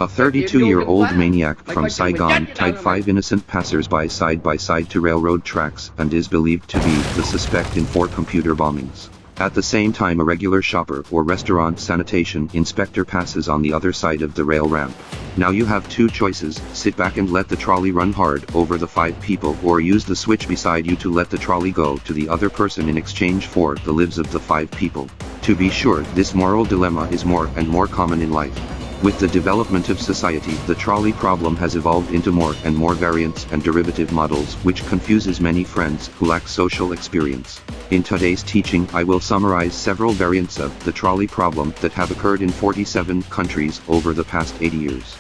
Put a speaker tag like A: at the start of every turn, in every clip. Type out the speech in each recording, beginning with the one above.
A: A 32-year-old maniac from Saigon tied 5 innocent passers-by side by side to railroad tracks and is believed to be the suspect in 4 computer bombings. At the same time, a regular shopper or restaurant sanitation inspector passes on the other side of the rail ramp. Now you have 2 choices: sit back and let the trolley run hard over the 5 people, or use the switch beside you to let the trolley go to the other person in exchange for the lives of the 5 people. To be sure, this moral dilemma is more and more common in life. With the development of society, the trolley problem has evolved into more and more variants and derivative models, which confuses many friends who lack social experience. In today's teaching, I will summarize several variants of the trolley problem that have occurred in 47 countries over the past 80 years.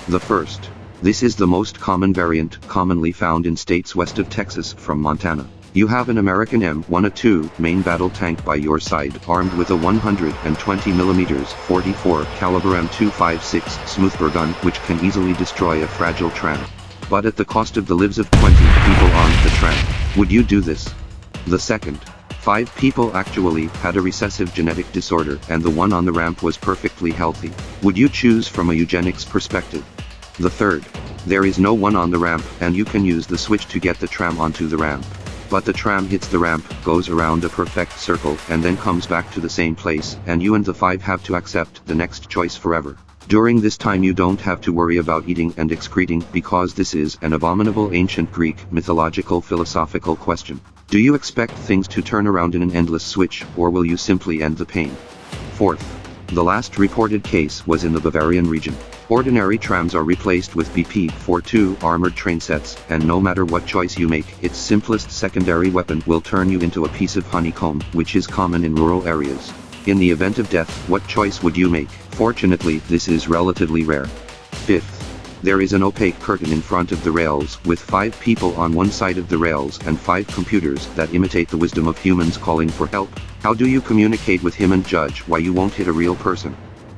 A: The first. This is the most common variant, commonly found in states west of Texas from Montana. You have an American M1A2 main battle tank by your side, armed with a 120mm 44 caliber M256 smoothbore gun, which can easily destroy a fragile tram. But at the cost of the lives of 20 people on the tram. Would you do this? The second. 5 people actually had a recessive genetic disorder, and the one on the ramp was perfectly healthy. Would you choose from a eugenics perspective? The third. There is no one on the ramp, and you can use the switch to get the tram onto the ramp. But the tram hits the ramp, goes around a perfect circle, and then comes back to the same place, and you and the 5 have to accept the next choice forever. During this time you don't have to worry about eating and excreting, because this is an abominable ancient Greek mythological philosophical question. Do you expect things to turn around in an endless switch, or will you simply end the pain? Fourth. The last reported case was in the Bavarian region. Ordinary trams are replaced with BP-42 armored train sets, and no matter what choice you make, its simplest secondary weapon will turn you into a piece of honeycomb, which is common in rural areas. In the event of death, what choice would you make? Fortunately, this is relatively rare. Fifth. There is an opaque curtain in front of the rails, with 5 people on one side of the rails and 5 computers that imitate the wisdom of humans calling for help. How do you communicate with him and judge why you won't hit a real person?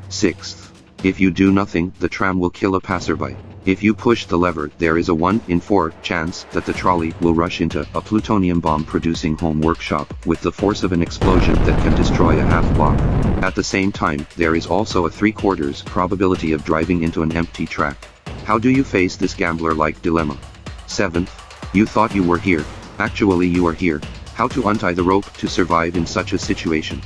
A: Sixth. If you do nothing, the tram will kill a passerby. If you push the lever, there is a 1 in 4 chance that the trolley will rush into a plutonium bomb producing home workshop, with the force of an explosion that can destroy a half block. At the same time, there is also a 3/4 probability of driving into an empty track. How do you face this gambler-like dilemma? 7th. You thought you were here. Actually you are here. How to untie the rope to survive in such a situation?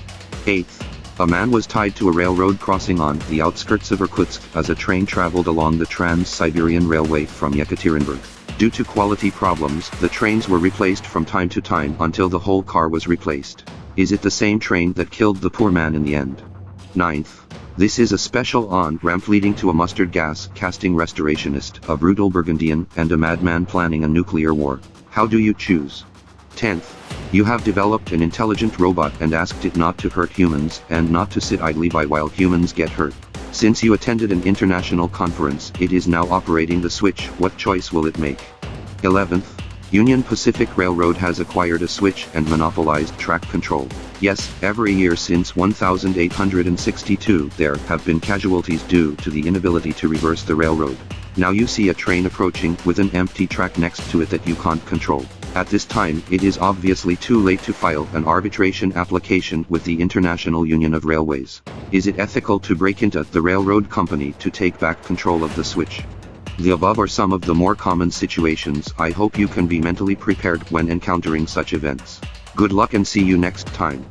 A: 8th. A man was tied to a railroad crossing on the outskirts of Irkutsk as a train traveled along the Trans-Siberian Railway from Yekaterinburg. Due to quality problems, the trains were replaced from time to time until the whole car was replaced. Is it the same train that killed the poor man in the end? 9th. This is a special on-ramp leading to a mustard gas casting restorationist, a brutal Burgundian, and a madman planning a nuclear war. How do you choose? 10th. You have developed an intelligent robot and asked it not to hurt humans, and not to sit idly by while humans get hurt. Since you attended an international conference, it is now operating the switch. What choice will it make? 11th. Union Pacific Railroad has acquired a switch and monopolized track control. Yes, every year since 1862 there have been casualties due to the inability to reverse the railroad. Now you see a train approaching with an empty track next to it that you can't control. At this time, it is obviously too late to file an arbitration application with the International Union of Railways. Is it ethical to break into the railroad company to take back control of the switch? The above are some of the more common situations. I hope you can be mentally prepared when encountering such events. Good luck and see you next time.